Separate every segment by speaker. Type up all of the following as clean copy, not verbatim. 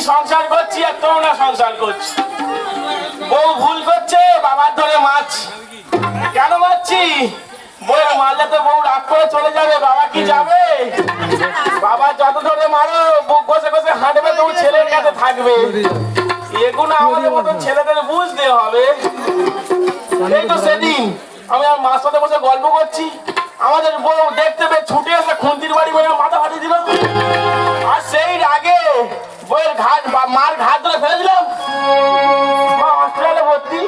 Speaker 1: সংসার করছি আর তোমরা সংসার করছি। বউ ভুল করছে, বাবার ধরে মাছ। কেন মারছি? বউ মারলে তো বউ রাগ করে চলে যাবে, বাবা কি যাবে? বাবা যত ধরে মারো, বুক ঘষে ঘষে হাঁটবে, তবু ছেলের কাছে থাকবে। এগুলো আমাদের মতন ছেলেদের বুঝতে হবে। এই তো সেদিন আমি আর মার সাথে বসে গল্প করছি, আমাদের বউ দেখতে পেয়ে ছুটে এসে খুন্তির বাড়ি বলে মাথা ফাটিয়ে দিল। আর সেই রাগে বউয়ের ঘাট বা মার ঘাট ধরে ফেলে দিলাম। মা হসপিটালে ভর্তি।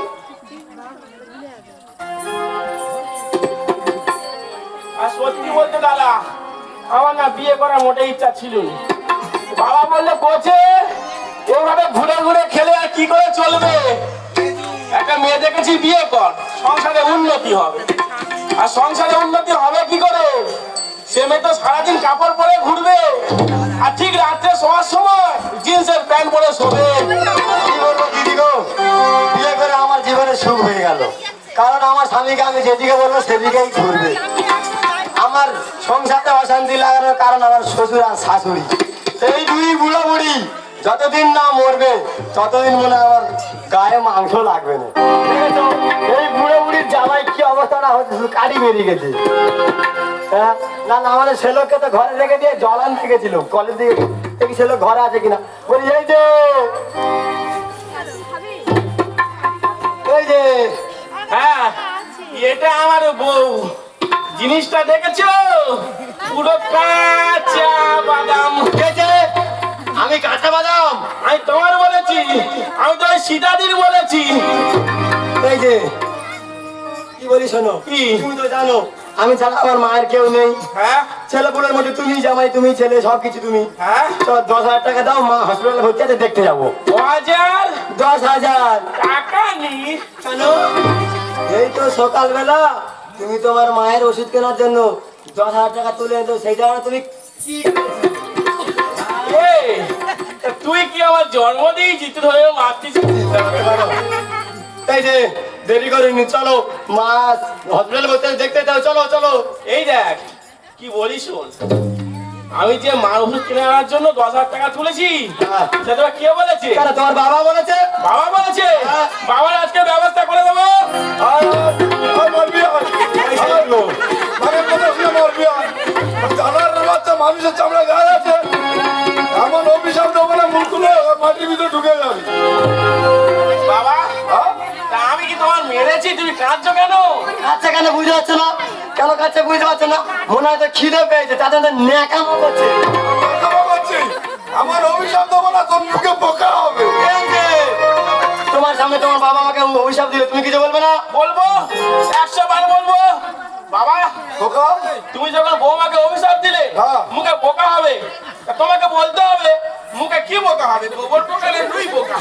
Speaker 1: আর সত্যি বলতে দাদা, আমার না বিয়ে করার মোটেই ইচ্ছা ছিল না। বাবা বললে কোচে এইভাবে ঘুরে ঘুরে খেলে আর কি করে চলবে? একটা মেয়ে দেখেছি, বিয়ে কর, সংসারে উন্নতি হবে। আর সংসারে উন্নতি হবে কি করে? সে মেয়ে তো সারাদিন কাপড় পরে ঘুরবে, আর ঠিক রাত্রে শোয়ার সময় জিন্সের প্যান্ট পরে শোবে।
Speaker 2: কি বলবো দিদি গো, বিয়ে করে আমার জীবনে সুখ হয়ে গেল। কারণ আমার স্বামীকে আমি যেদিকে বলবো সেদিকেই ঘুরবে। আমার সংসারটা অশান্তি লাগানোর কারণ আমার শ্বশুর আর শাশুড়ি। এই দুই বুড়ো বুড়ি যতদিন না মরবে ততদিন মনে হয় আমার গায়ে মাংস লাগবে না। দেখেছো এই বুড়ো বুড়ির জামাই কি অবস্থাটা হচ্ছে, শুধু কাটি বেরিয়ে গেছে। হ্যাঁ না না, আমাদের ছেলেকে তো ঘরে রেখে দিয়ে জল আনতে গেছিল, কলেজ দিকে দেখি ছেলে ঘরে আছে কিনা। বলি এই যে এই যে
Speaker 1: হ্যাঁ, এটা আমার বউ। জিনিসটা দেখেছো? পুরো কাঁচা বাদাম।
Speaker 2: আমি কাঁচা বাদাম?
Speaker 1: আমি তোমার বলেছি? আমি তো সীতাদির বলেছি।
Speaker 2: এই যে কি বলি শোনো,
Speaker 1: কি?
Speaker 2: তুমি তো জানো আমি ছাড়া আমার মায়ের কেউ নেই।
Speaker 1: হ্যাঁ
Speaker 2: ছেলেপুলের মধ্যে তুমি জামাই, তুমি ছেলে, সবকিছু তুমি।
Speaker 1: হ্যাঁ,
Speaker 2: তো 10,000 টাকা দাও, মা হসপিটালে ভর্তি আছে, দেখতে যাবো।
Speaker 1: 10,000
Speaker 2: 10,000
Speaker 1: টাকা নি?
Speaker 2: কেন? এই তো সকালবেলা তুমি তোমার মায়ের ওষুধ কেনার জন্য 10,000 টাকা তুলে এনে, সেই টাকা তুমি কি
Speaker 1: এই, তা তুই কি আমার জন্ম দিয়েছি? তুই ধরে মারতিস?
Speaker 2: এই যে দেরি করিনি, চলো মা হসপিটালে ভর্তি আছে, দেখতে যাও, চলো চলো।
Speaker 1: এই দেখ কি বলি শোন, আমি যে মার ওষুধ কিনে আনার জন্য 10,000 টাকা তুলেছি,
Speaker 2: হ্যাঁ।
Speaker 1: সেটা কে বলেছে?
Speaker 2: কেন, তোমার বাবা বলেছে?
Speaker 1: বাবা বলেছে?
Speaker 2: হ্যাঁ।
Speaker 1: বাবার আজকে ব্যবস্থা করে দেবো।
Speaker 3: মানুষের চামড়া গায়ে আছে, এমন অভিশাপ দেবো না, মুখ খুলে মাটির ভিতরে ঢুকে যাবে।
Speaker 1: বাবা, তা আমি কি তোমার মেরেছি? তুমি কাঁদছো কেন?
Speaker 2: কাছে কেন বুঝতে পারছো না? কেন কাছে বুঝতে পারছো না? মনে হয় তো খিদে পেয়েছে, তাদের ন্যাকামো করছে।
Speaker 3: আমার অভিশাপ দেবো না, তোর মুখে পোকা হবে।
Speaker 2: এই যে, তোমার সামনে তোমার বাবা আমাকে অভিশাপ দিলে তুমি কিছু বলবে না?
Speaker 1: বলবো, 100 বার বলবো। বাবা,
Speaker 3: পোকা?
Speaker 1: তুমি যখন বৌমাকে অভিশাপ দিলে
Speaker 3: হ্যাঁ।
Speaker 1: মুখে পোকা হবে, তা তোমাকে বলতে হবে মুখে কি পোকা হবে? গোবর পোকা না রুই পোকা?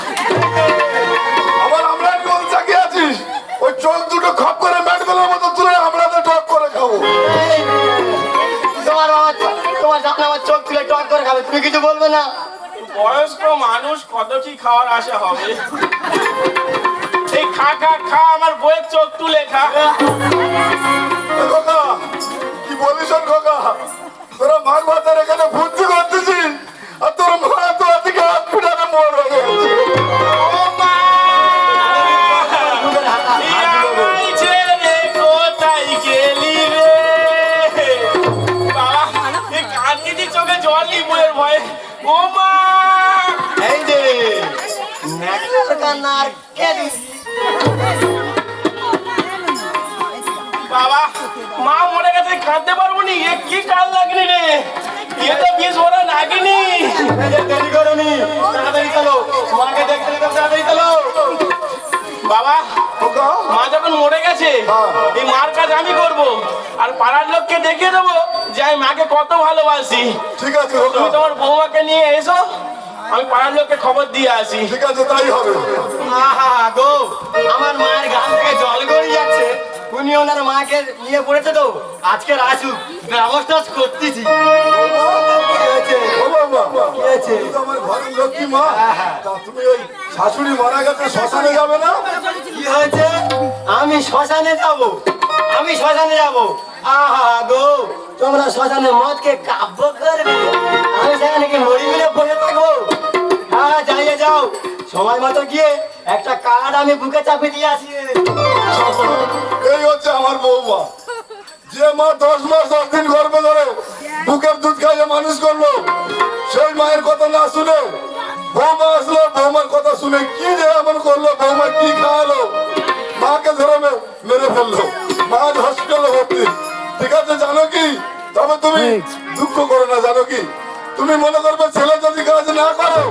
Speaker 3: আমার আমরা কোন চাকি আছিস? ওই চোখ দুটো খপ করে ম্যাটগুলোর মতো তুলে আমরা তো টক করে খাবো।
Speaker 2: এই, তোমার বাবা তোমার সামনে আমার চোখ তুলে টক করে খাবে, তুমি কিছু বলবে না?
Speaker 1: বয়স্ক মানুষ কত কি খাওয়ার আশা হবে? এই খা খা খা, আমার বইয়ের চোখ তুলে খা।
Speaker 3: খোকা কি বলিস ওর খোকা, তোরা মাঘ ভাতার এখানে ভর্তি করতেছিস আর তোর মা তো আজকে হসপিটালে মর হয়ে গেছে।
Speaker 1: ও মা, এই আমায় ছেড়ে কোথায় গেলি রে? বাবা, এই কান্দিনি, চোখে জল নেই বইয়ের ভয়ে। ও মা,
Speaker 2: এই যে ন্যাকার কান্নার কে দিস?
Speaker 1: বাবা, মা মরে গেছে, কাঁদতে পারবো নি? এ কি কাল লাগলি রে? এ তো 20 ওরা নাগিনি।
Speaker 2: এই যে দেরি করনি, তাড়াতাড়ি চলো, মাকে দেখতে যেতে হবে, তাড়াতাড়ি চলো।
Speaker 1: বাবা,
Speaker 3: খোকা
Speaker 1: মা যখন মরে গেছে, এই মার কাজ আমি করব, আর পাড়ার লোককে দেখিয়ে দেবো যে আমি মাকে কত ভালোবাসি।
Speaker 3: ঠিক আছে
Speaker 1: তুমি
Speaker 3: খোকা,
Speaker 1: তোমার বৌমাকে নিয়ে এসো, আমি পাড়ার লোককে খবর দিয়ে আসি।
Speaker 3: ঠিক আছে তাই হবে।
Speaker 2: আহা গো, আমার মায়ের গান থেকে জল গড়িয়ে যাচ্ছে। উনি ওনার মাকে নিয়ে পড়েছে তো, আজকে আসুক, ব্যবস্থা করতেছি। কি হয়েছে?
Speaker 3: ও বাবা,
Speaker 2: কি হয়েছে?
Speaker 3: তুমি তো আমার ঘরের লক্ষ্মী মা।
Speaker 2: হ্যাঁ।
Speaker 3: তা তুমি ওই শাশুড়ি মারা গেছে, শ্মশানে যাবে না?
Speaker 2: কি হয়েছে? আমি শ্মশানে যাব, আমি শ্মশানে যাব। আহা গো, তোমরা শ্মশানে মদকে কাব্য করবে, আমি সেখানে কি মরি মিলে বসে থাকবো? আজ যাও, সময় মতো গিয়ে একটা কার্ড আমি বুকে চাপে দিয়ে আসি।
Speaker 3: এই হচ্ছে আমার বৌমা, যে মা 10 মাস 10 দিন গর্ভে ধরে বুকের দুধ খাইয়ে মানুষ করলো, সেই মায়ের কথা না শুনে বৌমা আসলো, বৌমার কথা শুনে কি যে এমন করলো, বৌমা কি খাওয়ালো, মাকে ধরে মেরে ফেললো, মা হসপিটালে ভর্তি। ঠিক আছে, জানো কি, তবে তুমি দুঃখ করো না, জানো কি, তুমি মনে করবে ছেলে যদি কাজ না করো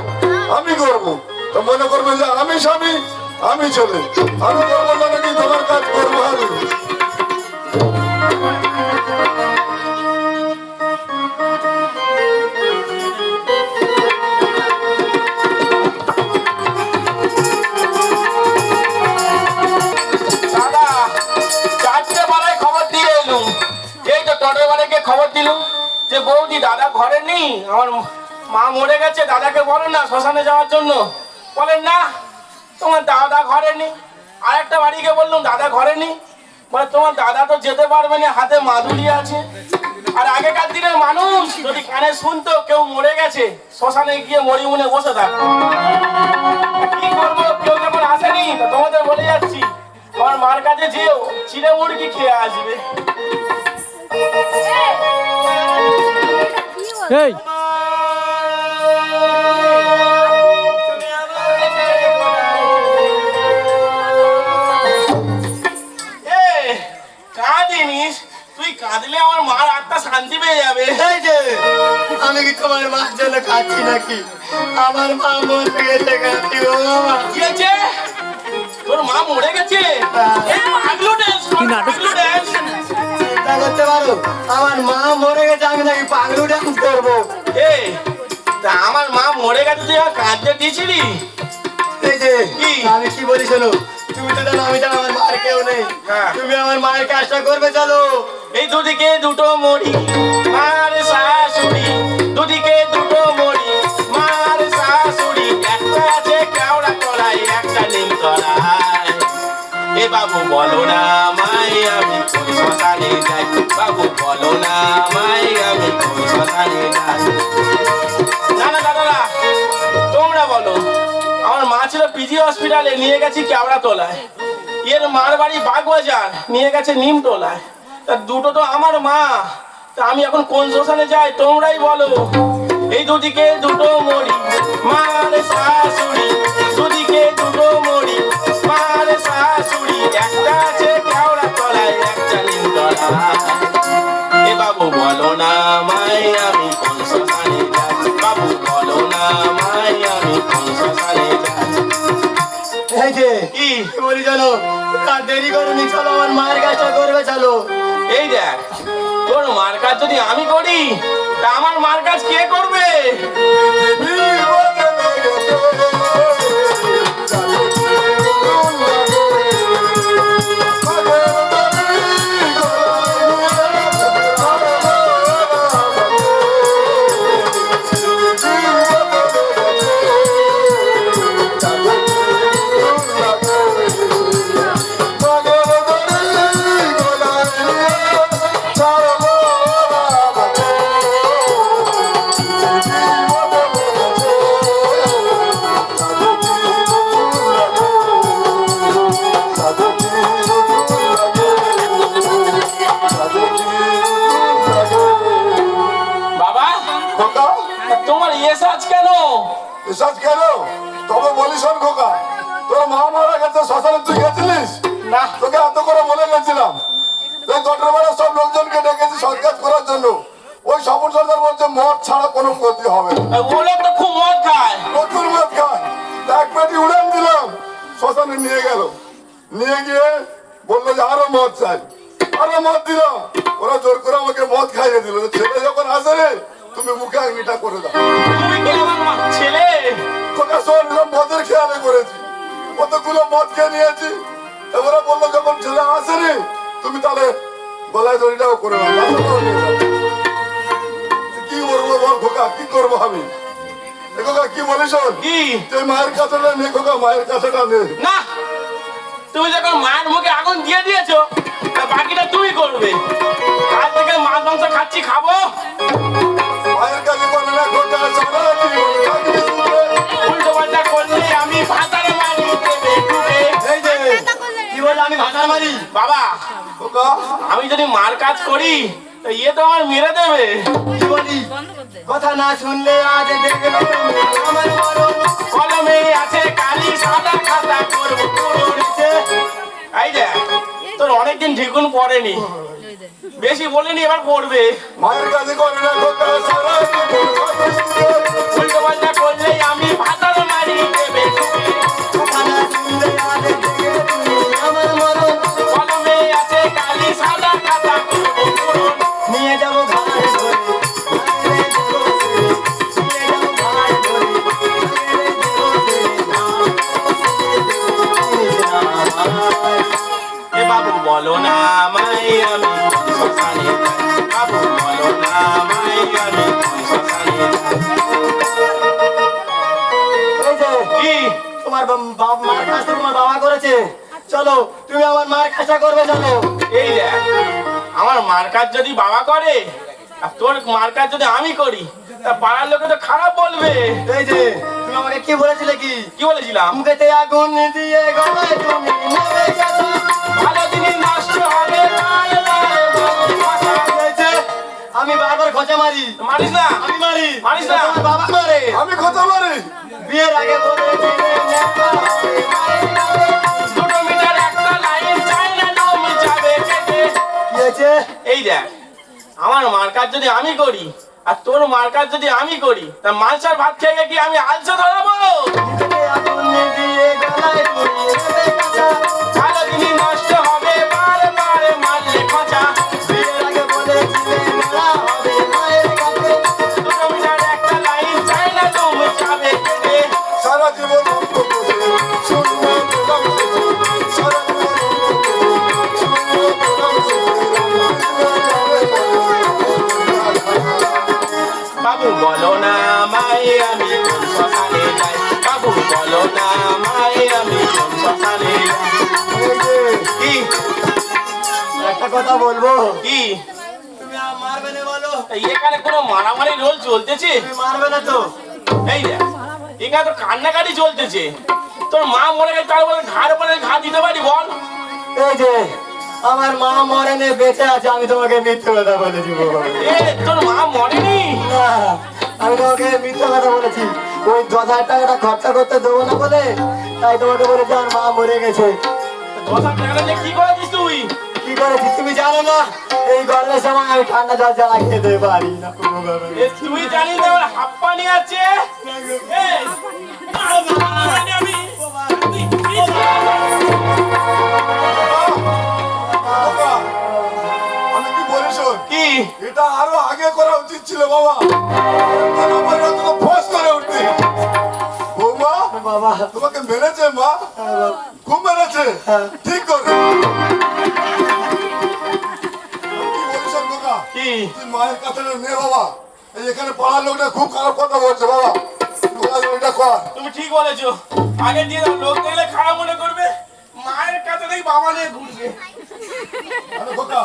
Speaker 3: আমি করবো, তো মনে করবে যে আমি স্বামী আমি ছেলে, আমি করবো, জানো কি, তোমার কাজ করবো আমি।
Speaker 1: দাদা 4টে বেলায় খবর দিয়ে এলুম, এই তো টোটোর বাড়িকে খবর দিলুম যে বৌদি দাদা ঘরে নেই, আমার মা মরে গেছে, দাদাকে বলো না শ্মশানে যাওয়ার জন্য। বলেন না তোমার দাদা ঘরে নেই। আরেকটা বাড়িকে বললাম দাদা ঘরে নেই, বলে তোমার দাদা তো যেতে পারবে না, হাতে মাদুরি আছে। আর আগেকার দিনের মানুষ যদি কানে শুনতো কেউ মরে গেছে, শ্মশানে গিয়ে মরি মনে বসে থাকতো। কি করবো, কেউ যখন আসেনি, তো তোমাদের বলে যাচ্ছি আমার মার কাছে যেও, চিড়ে মুরগি খেয়ে আসবে।
Speaker 4: এই
Speaker 1: কাঁদিনিস, তুই কাঁদলে আমার মার আত্মা শান্তি পেয়ে যাবে।
Speaker 2: এই যে আমি কি তোমার মার জন্য খাচ্ছি নাকি? আমার মা মরে গেছে, কাঁদছি গো বাবা।
Speaker 1: কি হয়েছে? তোর মা মরে গেছে? এই পাগলু dance কর, পাগলু dance।
Speaker 2: চিন্তা করতে পারো, আমার মা মরে গেছে, আমি নাকি পাগলু ডান্স করবো?
Speaker 1: এই, তা আমার মা মরে গেছে তুই আমার কাঁদতে দিয়েছিলি?
Speaker 2: এই যে
Speaker 1: কি?
Speaker 2: আমি কি বলি শোনো, তুমি তো জানো আমি জানো আমার মার কেউ নেই,
Speaker 1: হ্যাঁ।
Speaker 2: তুমি আমার মায়ের কাজটা করবে, চলো।
Speaker 1: এই দুদিকে দুটো মরি, মার শাশুড়ি, দুদিকে দুটো মরি, মার শাশুড়ি, একটা আছে কেওড়া তলায়, একটা নিম তলায়। এ বাবু বলো না মাই আমি কোন শ্মশানে যাই, বাবু বলো না মাই আমি কোন শ্মশানে যাই। না না দাদারা, তোমরা বলো। আমার মা ছিল পিজি হসপিটালে, নিয়ে গেছি কেওড়া তলায়। এর মার বাড়ি বাগবাজার, নিয়ে গেছে নিমতলায়। তা দুটো তো আমার মা, তা আমি এখন কোন শ্মশানে যাই তোমরাই বলো। এই দুদিকে দুটো মরি, মার শাশুড়ি, দুদিকে দুটো মরি, মার শাশুড়ি, একটা আছে কেওড়া তলায়, একটা নিমতলায়। এ বাবু বলো না মাই আমি কোন শ্মশানে যাই, বাবু বলো না মাই আমি কোন শ্মশানে যাই।
Speaker 2: এই যে
Speaker 1: কি?
Speaker 2: কি বলি জানো, আর দেরি করুনি, চলো আমার মায়ের কাজটা করবে, চলো।
Speaker 1: এই দেখ, তোর মার কাজ যদি আমি করি, তা আমার মার কাজ কে করবে? বাবা,
Speaker 3: খোকা,
Speaker 1: তোমার এসাজ কেন?
Speaker 3: এসব কেন? তবে বলি শোন খোকা, তোর মা মারা গেছে, শ্মশানে তুই গেছিলিস?
Speaker 1: না।
Speaker 3: তোকে এত করে বলে গেছিলাম, এই টোটোর সব লোকজনকে ডেকেছি সৎকাজ করার জন্য। ওই স্বপন সরকার বলছে মদ ছাড়া কোনো ক্ষতি হবে না।
Speaker 1: ও লোক তো খুব মদ খায়।
Speaker 3: প্রচুর মদ খায়। এক পেটি উড়ান দিলাম, শ্মশানে নিয়ে গেল, নিয়ে গিয়ে বললো যে আরো মদ চাই, আরো মদ দিলাম। ওরা জোর করে আমাকে মদ খাইয়ে দিল। ছেলে যখন আসে রে, তুমি মুখে আঙিটা করে দাও।
Speaker 1: তুমি কি আমার ছেলে?
Speaker 3: তোকে শোন, মদের খেয়ালে করেছি, কতগুলো মদ খেয়ে নিয়েছি। এবারে বললো যখন ছেলে আসে রে, তুমি তাহলে গলায় দড়িটাও করে নাও, বাসনটাও নিয়ে যাও। কি করবো বল খোকা, কি করবো আমি? এ খোকা কি বলিস?
Speaker 1: কি?
Speaker 3: তুই মায়ের কাছেটা নে খোকা, মায়ের কাছেটা নে।
Speaker 1: না, তুমি যখন মায়ের মুখে আগুন দিয়ে দিয়েছো, তা বাকিটা তুমি করবে। কাল থেকে মাছ মাংস খাচ্ছি, খাবো।
Speaker 3: মায়ের কাছে করে না খোকা, সারা জীবন থাকবি সুখে।
Speaker 1: উল্টো পাল্টা করলে
Speaker 2: মারি
Speaker 1: বাবা
Speaker 3: খোকা
Speaker 1: আমি যদি মার কাজ করি তো ইয়ে তো আমার মেরে দেবে।
Speaker 2: কি বলি কথা না শুনলে আজ দেখবে তুমি আমার মরণ
Speaker 1: কলমে আছে কালি সাদা খাতা করবো পূরণ। এই দেখ তোর অনেকদিন ঢেকুন পড়েনি, বেশি বলিনি, এবার পড়বে।
Speaker 3: মায়ের কাছে করে না খোকা সারা জীবন
Speaker 1: উল্টো পাল্টা করলেই আমি ভাতার মারি দেবে তুমি।
Speaker 2: কথা না শুনলে আজ দেখবে তুমি আমার মরণ
Speaker 1: কলমে আছে কালি সাদা খাতা করবো পূরণ।
Speaker 2: নিয়ে যাবো ঘাড় ধরে নিয়ে যাবো ঘাড় ধরে
Speaker 1: এ বাবু বলো না আমায় আমি কোন শ্মশানে যাই। বাবু বলো না আমায় আমি কোন শ্মশানে যাই।
Speaker 2: এই যে
Speaker 1: কি
Speaker 2: তোমার মার কাজ তো তোমার বাবা করেছে, চলো তুমি আমার মার কাজটা করবে, চলো।
Speaker 1: এই দেখ আমার মার কাজ যদি বাবা করে আর তোর মার কাজ যদি আমি করি তা পাড়ার লোকে তো খারাপ বলবে।
Speaker 2: এই যে তুমি আমাকে কি বলেছিলে, কি
Speaker 1: কি বলেছিলাম?
Speaker 2: মুখেতে আগুন দিয়ে গলায় তুমি নেবে গেছো।
Speaker 1: ভালো জিনিস নষ্ট হবে বারবার বলে কথা।
Speaker 2: এই যে আমি বারবার খোঁচা মারি,
Speaker 1: মারিস না,
Speaker 2: আমি মারি,
Speaker 1: মারিস না।
Speaker 2: আমার বাবা মারে।
Speaker 3: আমি কথা মারি
Speaker 2: বিয়ের আগে বলেছিলে নেতা হবে মায়ের কাছে।
Speaker 1: 2 মিটার একটা লাইন চাই না দম যাবে কেটে।
Speaker 2: কি হয়েছে?
Speaker 1: এই দেখ আমার মার কাজ যদি আমি করি আর তোর মার কাজ যদি আমি করি তা মালসার ভাত খেয়ে কি আমি আলসে ধরাবো?
Speaker 2: মুখেতে আগুন দিয়ে গলায় তুমি নেবে গেছো।
Speaker 1: ভালো জিনিস নষ্ট হবে বারবার মারলে খোঁচা।
Speaker 2: বিয়ের আগে বলেছিলে মেলা হবে মায়ের কাছে।
Speaker 1: 2 মিটার একটা লাইন চাই না দম যাবে কেটে।
Speaker 3: সারা জীবন অঙ্ক বসে শূন্য পেলাম শেষে সারা জীবন অঙ্ক বসে শূন্য পেলাম
Speaker 1: বাবু বলো না মাই আমি কোন শ্মশানে যাই। বাবু বলো না মাই আমি কোন শ্মশানে যাই।
Speaker 2: এই যে
Speaker 1: কি
Speaker 2: একটা কথা বলবো,
Speaker 1: কি
Speaker 2: তুমি মারবে না বলো?
Speaker 1: এই এখানে কোনো মারামারি রোল চলতেছে?
Speaker 2: তুমি মারবে না তো?
Speaker 1: এই দেখ এখানে তো কান্নাকাটি চলতেছে। তোর মা মরে গেছে তার বলে ঘাড় পরে ঘা দিতে পারি বল?
Speaker 2: এই যে আমার মা মরেনে বেঁচে আছে, আমি তোমাকে মিথ্যে কথা বলেছি বাবা।
Speaker 1: এ তোর মা মরেনি?
Speaker 2: না, আমি তোমাকে মিথ্যে কথা বলেছি। ওই 10,000 টাকাটা খরচা করতে দেবো না বলে তাই তোমাকে বলেছি আমার মা মরে গেছে।
Speaker 1: 10,000 টাকাটা দিয়ে কি করেছিস তুই?
Speaker 2: কি করেছি তুমি জানো না? এই গরমের সময় আমি ঠান্ডা জল ছাড়া খেতে পারি না ও বাবা।
Speaker 1: এ তুই জানিস না আমার হাত পানি আছে? এই, আমি
Speaker 3: খোকা আমি কি বলি শোন
Speaker 1: কি
Speaker 3: এটা আরো আগে করা উচিত ছিল বাবা, কেন আমার তো ফোর্স করে উঠতি। বৌমা
Speaker 2: বাবা
Speaker 3: তোমাকে মেরেছে মা, খুব মেরেছে, ঠিক করে কি বলিস খোকা?
Speaker 1: কি
Speaker 3: তুই মায়ের কাছে নে বাবা, এই এখানে পাড়ার লোকটা খুব খারাপ কথা বলছে বাবা, তোরা ওইটা কর।
Speaker 1: তুমি ঠিক বলেছো, আগে দিয়ে দাও, লোক দেখলে খারাপ মনে করবে, মায়ের কাছে নেই বাবা নিয়ে ঘুরবে।
Speaker 3: আরে খোকা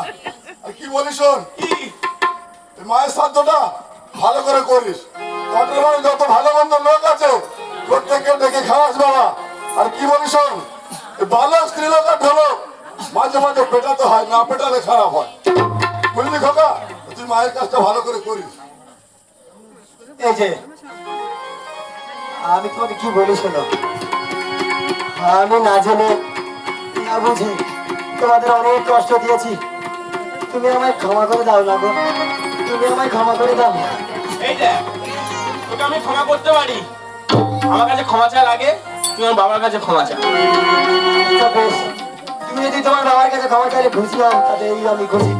Speaker 3: আর কি বলিস শোন,
Speaker 1: কি
Speaker 3: এই মায়ের শ্রাদ্ধটা ভালো করে করিস, কটের বাড়ি যত ভালো মন্দ লোক আছে প্রত্যেককে ডেকে খাওয়াস বাবা। আর কি বলিস শোন, এই ভালো স্ত্রী লোক আর ঢোলক মাঝে মাঝে পেটাতে হয়, না পেটালে খারাপ হয়, বুঝলি খোকা? তুই মায়ের কাজটা ভালো করে করিস।
Speaker 2: এই যে আমি তোমাকে কি বলি শোনো, আমি না জেনে না বুঝে তোমাদের অনেক কষ্ট দিয়েছি, তুমি আমায় ক্ষমা করে দাও না গো, তুমি আমায় ক্ষমা করে দাও।
Speaker 1: এই দেখ তোকে আমি ক্ষমা করতে পারি, আমার কাছে ক্ষমা চা লাগে, তুই আমার বাবার কাছে ক্ষমা চা।
Speaker 2: আচ্ছা বেশ, তুমি যদি তোমার বাবার কাছে ক্ষমা চাইলে খুশি হও তাতে এই আমি খুশি।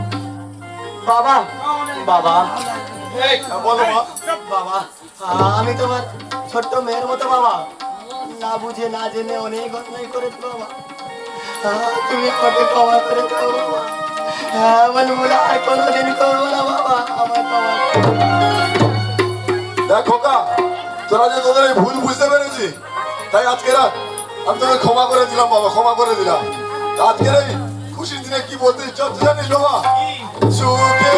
Speaker 2: বাবা বাবা
Speaker 1: এই
Speaker 3: বলো মা।
Speaker 2: বাবা আমি তোমার ছোট্ট মেয়ের মতো বাবা, না বুঝে না জেনে অনেক অন্যায় করেছি বাবা, তুমি আমাকে ক্ষমা করে দাও বাবা, আমার ভুল আর কোনোদিন করবো না বাবা, আমার ক্ষমা করে দাও।
Speaker 3: দেখ খোকা, তোরা যে তোদের এই ভুল বুঝতে পেরেছি তাই আজকে রাত আমি তোকে ক্ষমা করে দিলাম বাবা, ক্ষমা করে দিলাম। তা আজকের এই খুশির দিনে কি বলতে ইচ্ছা হচ্ছে জানিস বাবা? সুখে